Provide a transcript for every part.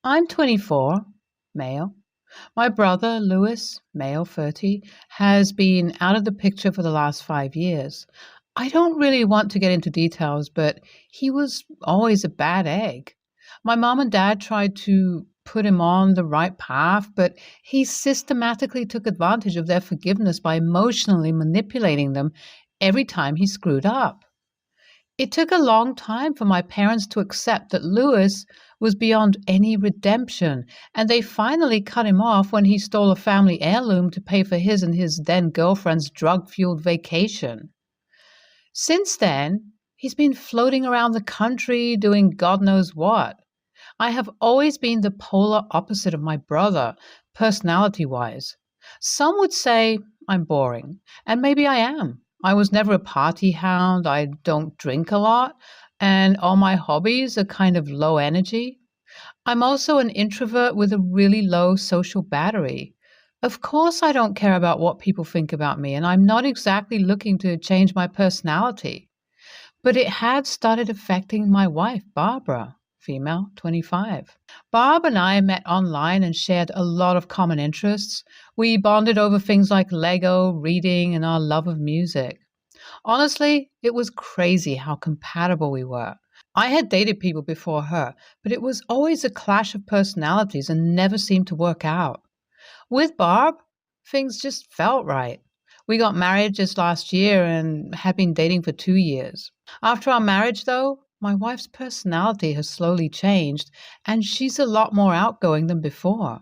I'm 24, male. My brother, Lewis, male 30, has been out of the picture for the last 5 years. I don't really want to get into details, but he was always a bad egg. My mom and dad tried to put him on the right path, but he systematically took advantage of their forgiveness by emotionally manipulating them every time he screwed up. It took a long time for my parents to accept that Lewis was beyond any redemption, and they finally cut him off when he stole a family heirloom to pay for his and his then girlfriend's drug fueled vacation. Since then, he's been floating around the country doing God knows what. I have always been the polar opposite of my brother, personality wise. Some would say I'm boring, and maybe I am. I was never a party hound, I don't drink a lot, and all my hobbies are kind of low energy. I'm also an introvert with a really low social battery. Of course, I don't care about what people think about me, and I'm not exactly looking to change my personality. But it had started affecting my wife, Barbara, female, 25. Barb and I met online and shared a lot of common interests. We bonded over things like Lego, reading, and our love of music. Honestly, it was crazy how compatible we were. I had dated people before her, but it was always a clash of personalities and never seemed to work out. With Barb, things just felt right. We got married just last year and had been dating for 2 years. After our marriage, though, my wife's personality has slowly changed, and she's a lot more outgoing than before.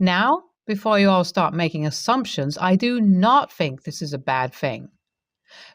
Now, before you all start making assumptions, I do not think this is a bad thing.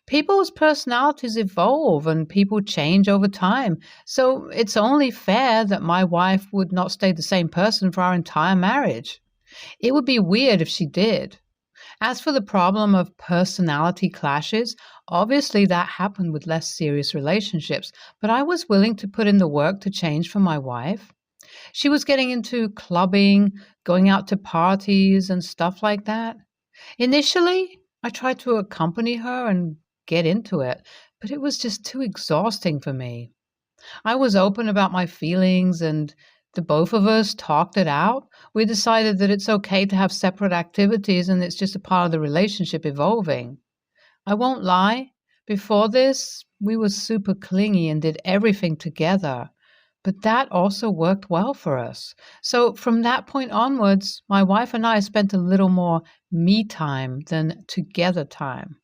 People's personalities evolve and people change over time, so it's only fair that my wife would not stay the same person for our entire marriage. It would be weird if she did. As for the problem of personality clashes, obviously that happened with less serious relationships, but I was willing to put in the work to change for my wife. She was getting into clubbing, going out to parties, and stuff like that. Initially, I tried to accompany her and get into it, but it was just too exhausting for me. I was open about my feelings and the both of us talked it out. We decided that it's okay to have separate activities and it's just a part of the relationship evolving. I won't lie, before this, we were super clingy and did everything together. But that also worked well for us. So from that point onwards, my wife and I spent a little more me time than together time.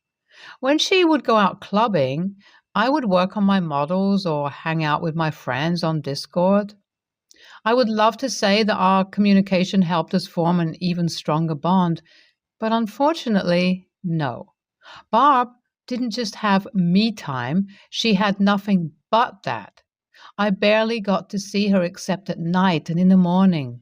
When she would go out clubbing, I would work on my models or hang out with my friends on Discord. I would love to say that our communication helped us form an even stronger bond, but unfortunately, no. Barb didn't just have me time, she had nothing but that. I barely got to see her except at night and in the morning.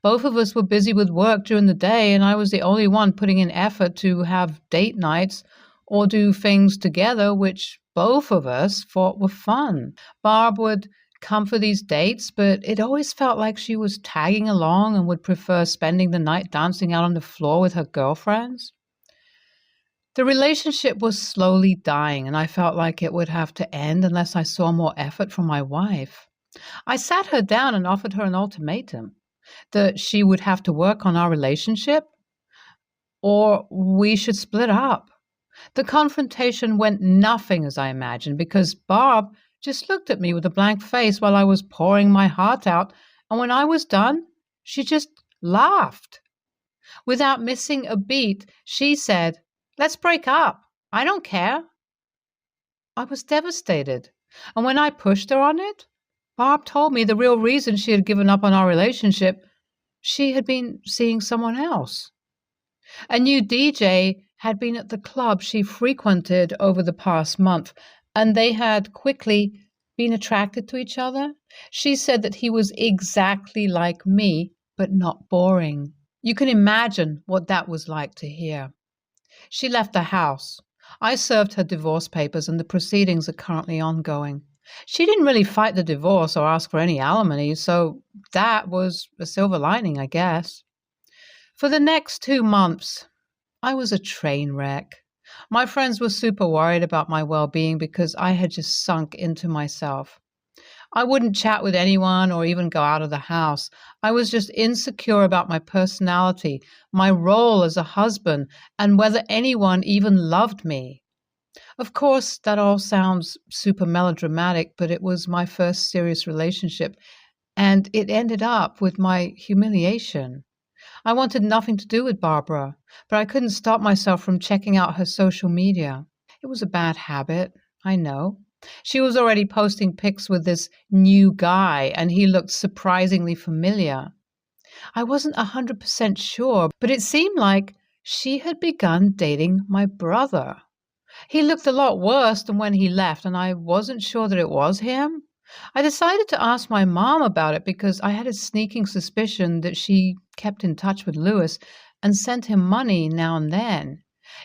Both of us were busy with work during the day, and I was the only one putting in effort to have date nights or do things together which both of us thought were fun. Barb would come for these dates, but it always felt like she was tagging along and would prefer spending the night dancing out on the floor with her girlfriends. The relationship was slowly dying, and I felt like it would have to end unless I saw more effort from my wife. I sat her down and offered her an ultimatum that she would have to work on our relationship or we should split up. The confrontation went nothing as I imagined because Barb just looked at me with a blank face while I was pouring my heart out, and when I was done, she just laughed. Without missing a beat, she said, "Let's break up. I don't care." I was devastated, and when I pushed her on it, Barb told me the real reason she had given up on our relationship, she had been seeing someone else. A new DJ had been at the club she frequented over the past month, and they had quickly been attracted to each other. She said that he was exactly like me, but not boring. You can imagine what that was like to hear. She left the house. I served her divorce papers, and the proceedings are currently ongoing. She didn't really fight the divorce or ask for any alimony, so that was a silver lining, I guess. For the next 2 months, I was a train wreck. My friends were super worried about my well-being because I had just sunk into myself. I wouldn't chat with anyone or even go out of the house. I was just insecure about my personality, my role as a husband, and whether anyone even loved me. Of course, that all sounds super melodramatic, but it was my first serious relationship, and it ended up with my humiliation. I wanted nothing to do with Barbara, but I couldn't stop myself from checking out her social media. It was a bad habit, I know. She was already posting pics with this new guy, and he looked surprisingly familiar. I wasn't 100% sure, but it seemed like she had begun dating my brother. He looked a lot worse than when he left, and I wasn't sure that it was him. I decided to ask my mom about it because I had a sneaking suspicion that she kept in touch with Lewis and sent him money now and then.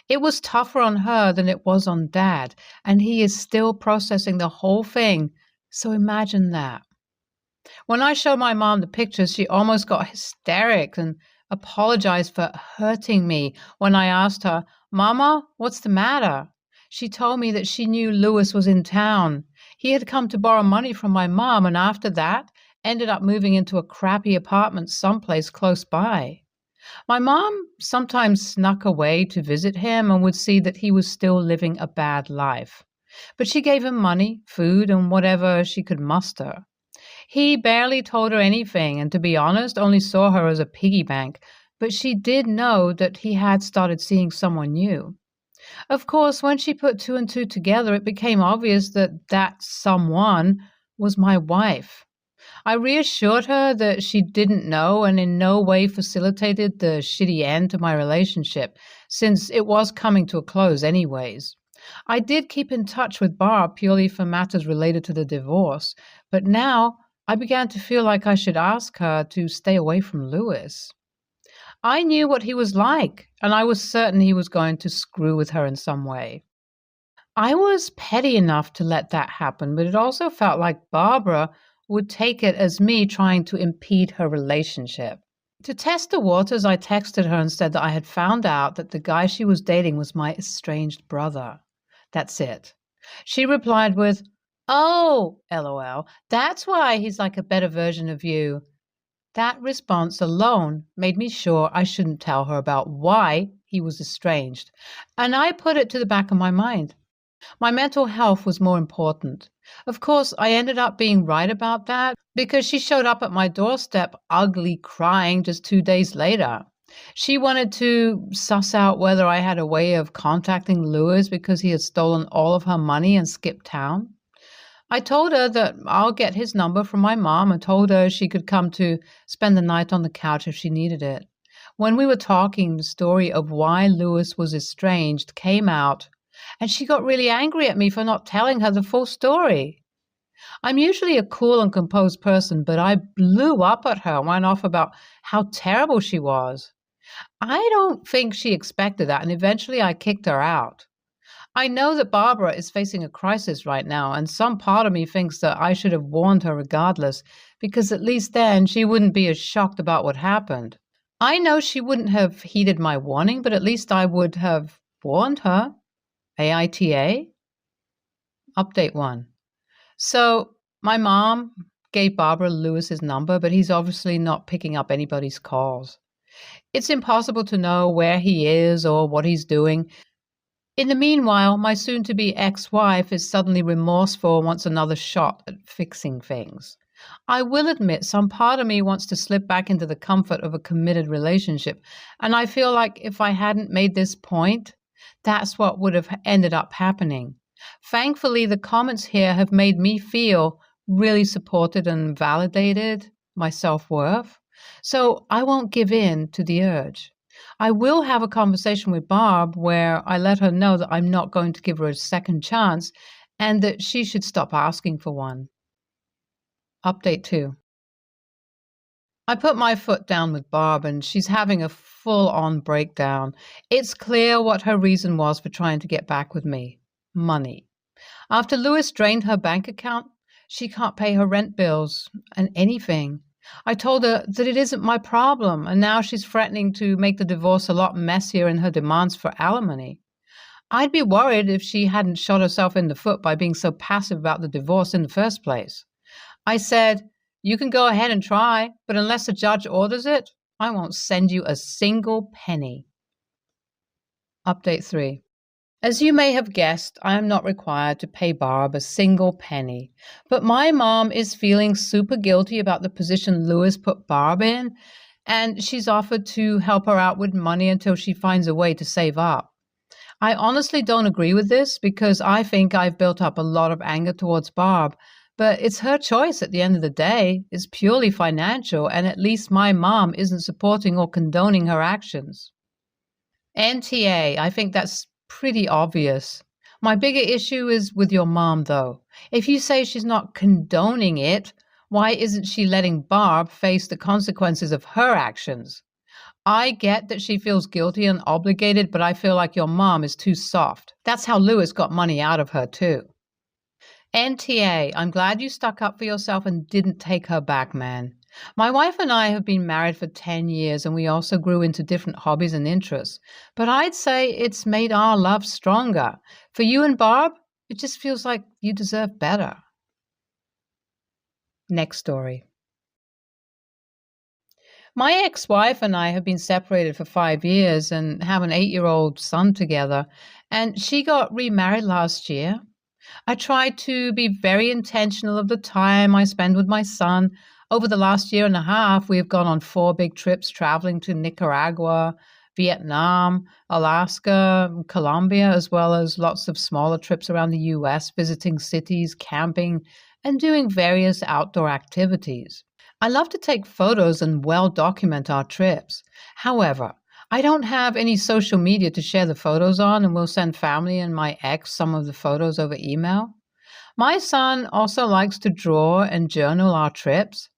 It was tougher on her than it was on Dad, and he is still processing the whole thing. So imagine that. When I showed my mom the pictures, she almost got hysterics and apologized for hurting me when I asked her, Mama, what's the matter? She told me that she knew Lewis was in town. He had come to borrow money from my mom, and after that, ended up moving into a crappy apartment someplace close by. My mom sometimes snuck away to visit him and would see that he was still living a bad life. But she gave him money, food, and whatever she could muster. He barely told her anything, and to be honest, only saw her as a piggy bank, but she did know that he had started seeing someone new. Of course, when she put two and two together, it became obvious that that someone was my wife. I reassured her that she didn't know and in no way facilitated the shitty end to my relationship, since it was coming to a close anyways. I did keep in touch with Barb purely for matters related to the divorce, but now I began to feel like I should ask her to stay away from Lewis. I knew what he was like, and I was certain he was going to screw with her in some way. I was petty enough to let that happen, but it also felt like Barbara would take it as me trying to impede her relationship. To test the waters, I texted her and said that I had found out that the guy she was dating was my estranged brother. That's it. She replied with, "Oh, LOL, that's why he's like a better version of you." That response alone made me sure I shouldn't tell her about why he was estranged, and I put it to the back of my mind. My mental health was more important. Of course, I ended up being right about that because she showed up at my doorstep ugly crying just 2 days later. She wanted to suss out whether I had a way of contacting Lewis because he had stolen all of her money and skipped town. I told her that I'll get his number from my mom and told her she could come to spend the night on the couch if she needed it. When we were talking, the story of why Lewis was estranged came out, and she got really angry at me for not telling her the full story. I'm usually a cool and composed person, but I blew up at her and went off about how terrible she was. I don't think she expected that, and eventually I kicked her out. I know that Barbara is facing a crisis right now, and some part of me thinks that I should have warned her regardless, because at least then she wouldn't be as shocked about what happened. I know she wouldn't have heeded my warning, but at least I would have warned her. AITA? Update 1. So, my mom gave Barbara Lewis's number, but he's obviously not picking up anybody's calls. It's impossible to know where he is or what he's doing. In the meanwhile, my soon-to-be ex-wife is suddenly remorseful and wants another shot at fixing things. I will admit some part of me wants to slip back into the comfort of a committed relationship, and I feel like if I hadn't made this point, that's what would have ended up happening. Thankfully, the comments here have made me feel really supported and validated my self-worth, so I won't give in to the urge. I will have a conversation with Barb where I let her know that I'm not going to give her a second chance and that she should stop asking for one. Update 2. I put my foot down with Barb and she's having a full-on breakdown. It's clear what her reason was for trying to get back with me. Money. After Lewis drained her bank account, she can't pay her rent bills and anything. I told her that it isn't my problem, and now she's threatening to make the divorce a lot messier in her demands for alimony. I'd be worried if she hadn't shot herself in the foot by being so passive about the divorce in the first place. I said, "You can go ahead and try, but unless a judge orders it, I won't send you a single penny." Update 3. As you may have guessed, I am not required to pay Barb a single penny, but my mom is feeling super guilty about the position Lewis put Barb in, and she's offered to help her out with money until she finds a way to save up. I honestly don't agree with this because I think I've built up a lot of anger towards Barb, but it's her choice at the end of the day. It's purely financial, and at least my mom isn't supporting or condoning her actions. NTA, I think that's pretty obvious. My bigger issue is with your mom, though. If you say she's not condoning it, why isn't she letting Barb face the consequences of her actions? I get that she feels guilty and obligated, but I feel like your mom is too soft. That's how Lewis got money out of her, too. NTA, I'm glad you stuck up for yourself and didn't take her back, man. My wife and I have been married for 10 years and we also grew into different hobbies and interests. But I'd say it's made our love stronger. For you and Barb, it just feels like you deserve better. Next story. My ex-wife and I have been separated for 5 years and have an 8-year-old son together, and she got remarried last year. I try to be very intentional of the time I spend with my son. Over the last year and a half, we have gone on 4 big trips traveling to Nicaragua, Vietnam, Alaska, Colombia, as well as lots of smaller trips around the US, visiting cities, camping, and doing various outdoor activities. I love to take photos and well document our trips. However, I don't have any social media to share the photos on, and will send family and my ex some of the photos over email. My son also likes to draw and journal our trips.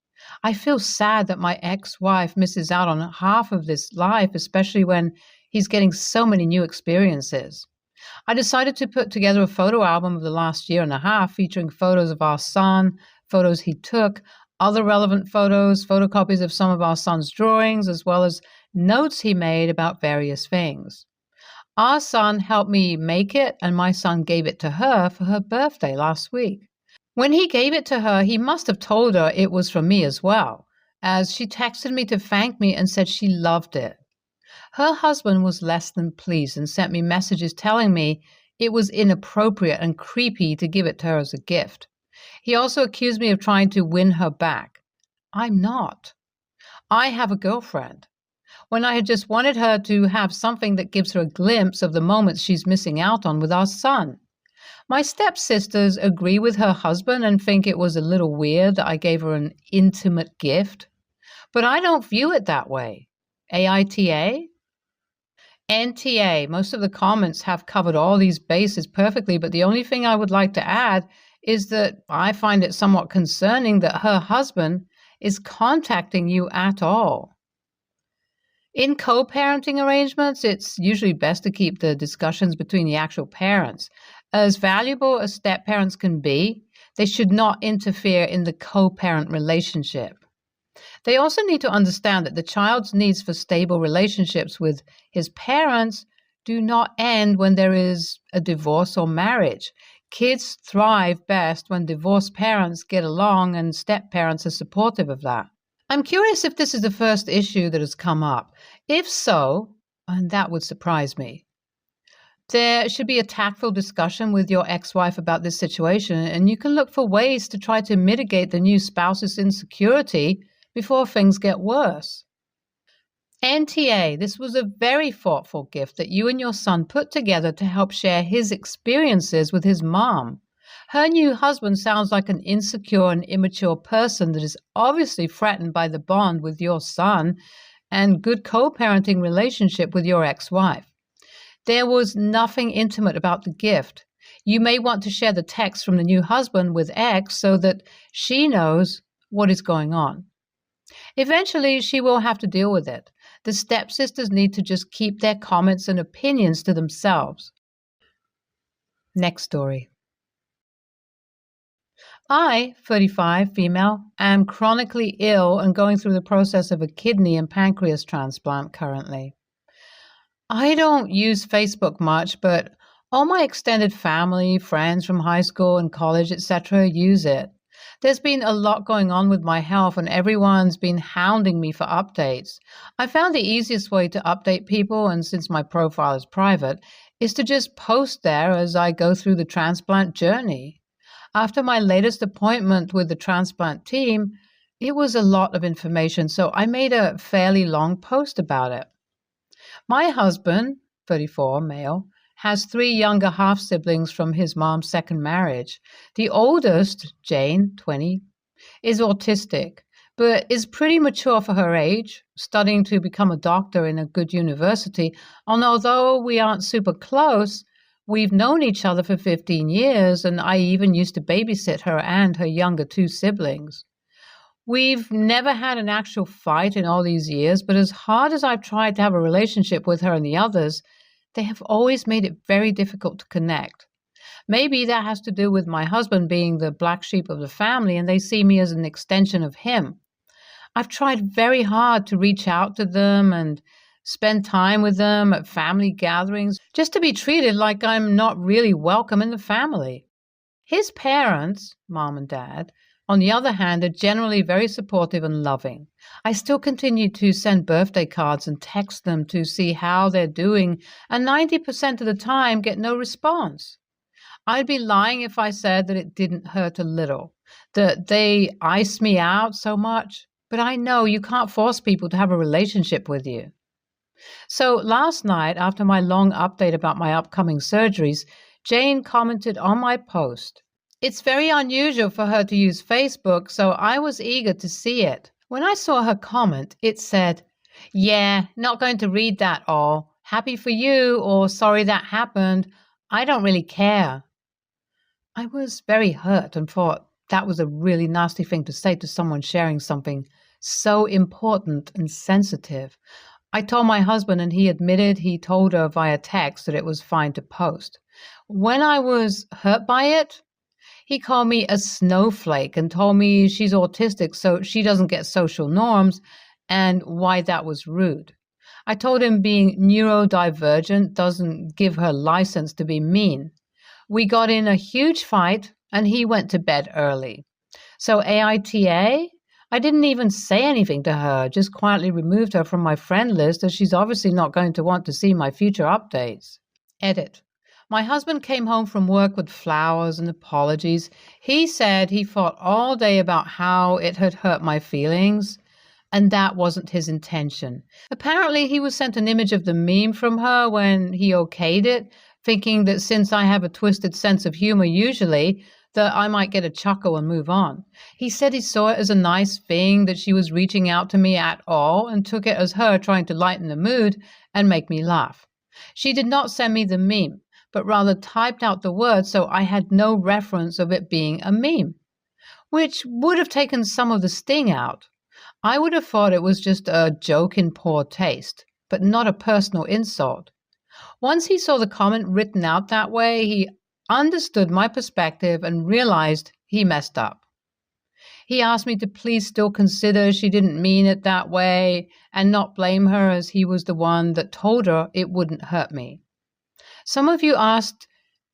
I feel sad that my ex-wife misses out on half of this life, especially when he's getting so many new experiences. I decided to put together a photo album of the last year and a half featuring photos of our son, photos he took, other relevant photos, photocopies of some of our son's drawings, as well as notes he made about various things. Our son helped me make it, and my son gave it to her for her birthday last week. When he gave it to her, he must have told her it was from me as well, as she texted me to thank me and said she loved it. Her husband was less than pleased and sent me messages telling me it was inappropriate and creepy to give it to her as a gift. He also accused me of trying to win her back. I'm not. I have a girlfriend. When I had just wanted her to have something that gives her a glimpse of the moments she's missing out on with our son. My stepsisters agree with her husband and think it was a little weird that I gave her an intimate gift. But I don't view it that way. AITA? NTA. Most of the comments have covered all these bases perfectly, but the only thing I would like to add is that I find it somewhat concerning that her husband is contacting you at all. In co-parenting arrangements, it's usually best to keep the discussions between the actual parents. As valuable as step-parents can be, they should not interfere in the co-parent relationship. They also need to understand that the child's needs for stable relationships with his parents do not end when there is a divorce or marriage. Kids thrive best when divorced parents get along and step-parents are supportive of that. I'm curious if this is the first issue that has come up. If so, and that would surprise me, there should be a tactful discussion with your ex-wife about this situation, and you can look for ways to try to mitigate the new spouse's insecurity before things get worse. NTA, this was a very thoughtful gift that you and your son put together to help share his experiences with his mom. Her new husband sounds like an insecure and immature person that is obviously threatened by the bond with your son and good co-parenting relationship with your ex-wife. There was nothing intimate about the gift. You may want to share the text from the new husband with X so that she knows what is going on. Eventually, she will have to deal with it. The stepsisters need to just keep their comments and opinions to themselves. Next story. I, 35, female, am chronically ill and going through the process of a kidney and pancreas transplant currently. I don't use Facebook much, but all my extended family, friends from high school and college, etc., use it. There's been a lot going on with my health, and everyone's been hounding me for updates. I found the easiest way to update people, and since my profile is private, is to just post there as I go through the transplant journey. After my latest appointment with the transplant team, it was a lot of information, so I made a fairly long post about it. My husband, 34, male, has three younger half siblings from his mom's second marriage. The oldest, Jane, 20, is autistic, but is pretty mature for her age, studying to become a doctor in a good university. And although we aren't super close, we've known each other for 15 years, and I even used to babysit her and her younger two siblings. We've never had an actual fight in all these years, but as hard as I've tried to have a relationship with her and the others, they have always made it very difficult to connect. Maybe that has to do with my husband being the black sheep of the family and they see me as an extension of him. I've tried very hard to reach out to them and spend time with them at family gatherings just to be treated like I'm not really welcome in the family. His parents, mom and dad, on the other hand, are generally very supportive and loving. I still continue to send birthday cards and text them to see how they're doing, and 90% of the time get no response. I'd be lying if I said that it didn't hurt a little, that they ice me out so much, but I know you can't force people to have a relationship with you. So last night, after my long update about my upcoming surgeries, Jane commented on my post. It's very unusual for her to use Facebook, so I was eager to see it. When I saw her comment, it said, "Yeah, not going to read that all. Happy for you," or "Sorry that happened. I don't really care." I was very hurt and thought that was a really nasty thing to say to someone sharing something so important and sensitive. I told my husband, and he admitted he told her via text that it was fine to post. When I was hurt by it, he called me a snowflake and told me she's autistic, so she doesn't get social norms, and why that was rude. I told him being neurodivergent doesn't give her license to be mean. We got in a huge fight, and he went to bed early. So AITA? I didn't even say anything to her, just quietly removed her from my friend list, as she's obviously not going to want to see my future updates. Edit. My husband came home from work with flowers and apologies. He said he thought all day about how it had hurt my feelings, and that wasn't his intention. Apparently, he was sent an image of the meme from her when he okayed it, thinking that since I have a twisted sense of humor usually, that I might get a chuckle and move on. He said he saw it as a nice thing that she was reaching out to me at all and took it as her trying to lighten the mood and make me laugh. She did not send me the meme, but rather typed out the words, so I had no reference of it being a meme, which would have taken some of the sting out. I would have thought it was just a joke in poor taste, but not a personal insult. Once he saw the comment written out that way, he understood my perspective and realized he messed up. He asked me to please still consider she didn't mean it that way and not blame her, as he was the one that told her it wouldn't hurt me. Some of you asked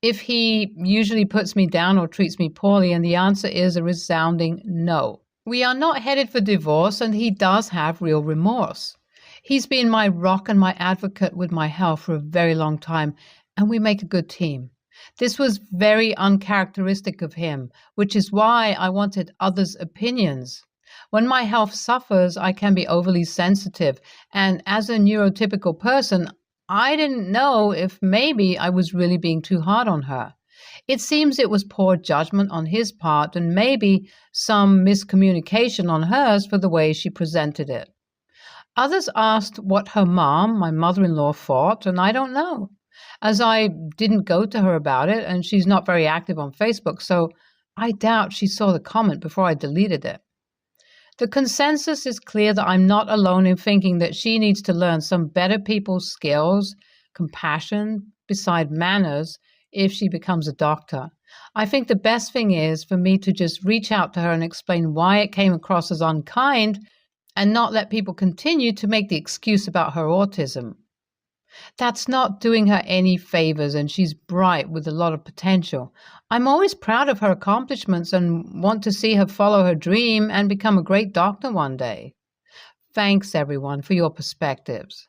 if he usually puts me down or treats me poorly, and the answer is a resounding no. We are not headed for divorce, and he does have real remorse. He's been my rock and my advocate with my health for a very long time, and we make a good team. This was very uncharacteristic of him, which is why I wanted others' opinions. When my health suffers, I can be overly sensitive, and as a neurotypical person, I didn't know if maybe I was really being too hard on her. It seems it was poor judgment on his part and maybe some miscommunication on hers for the way she presented it. Others asked what her mom, my mother-in-law, thought, and I don't know, as I didn't go to her about it, and she's not very active on Facebook, so I doubt she saw the comment before I deleted it. The consensus is clear that I'm not alone in thinking that she needs to learn some better people skills, compassion, beside manners, if she becomes a doctor. I think the best thing is for me to just reach out to her and explain why it came across as unkind and not let people continue to make the excuse about her autism. That's not doing her any favors, and she's bright with a lot of potential. I'm always proud of her accomplishments and want to see her follow her dream and become a great doctor one day. Thanks, everyone, for your perspectives.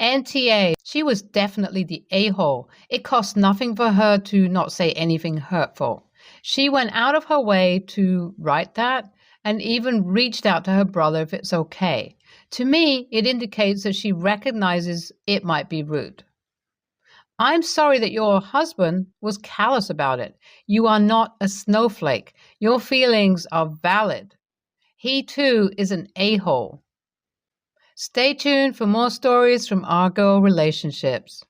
NTA, she was definitely the a-hole. It cost nothing for her to not say anything hurtful. She went out of her way to write that and even reached out to her brother if it's okay. To me, it indicates that she recognizes it might be rude. I'm sorry that your husband was callous about it. You are not a snowflake. Your feelings are valid. He too is an a-hole. Stay tuned for more stories from our girl relationships.